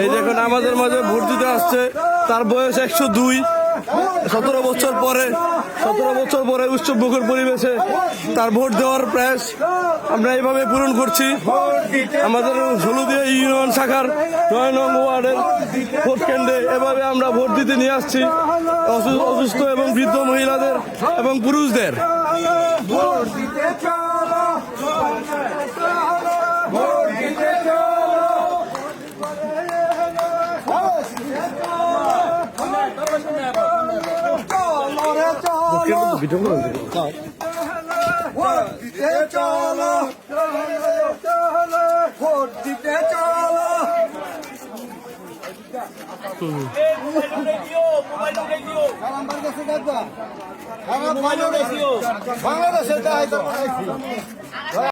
এই দেখুন আমাদের মাঝে ভোট দিতে আসছে, তার বয়স 102। 17 বছর পরে উৎসব মুখর পরিবেশে তার ভোট দেওয়ার প্রয়াস আমরা এইভাবে পূরণ করছি। আমাদের হলুদিয়া ইউনিয়ন শাখার 9 নং ওয়ার্ডের ভোট কেন্দ্রে এভাবে আমরা ভোট দিতে নিয়ে আসছি অসুস্থ এবং বৃদ্ধ মহিলাদের এবং পুরুষদের। বাংলাদেশে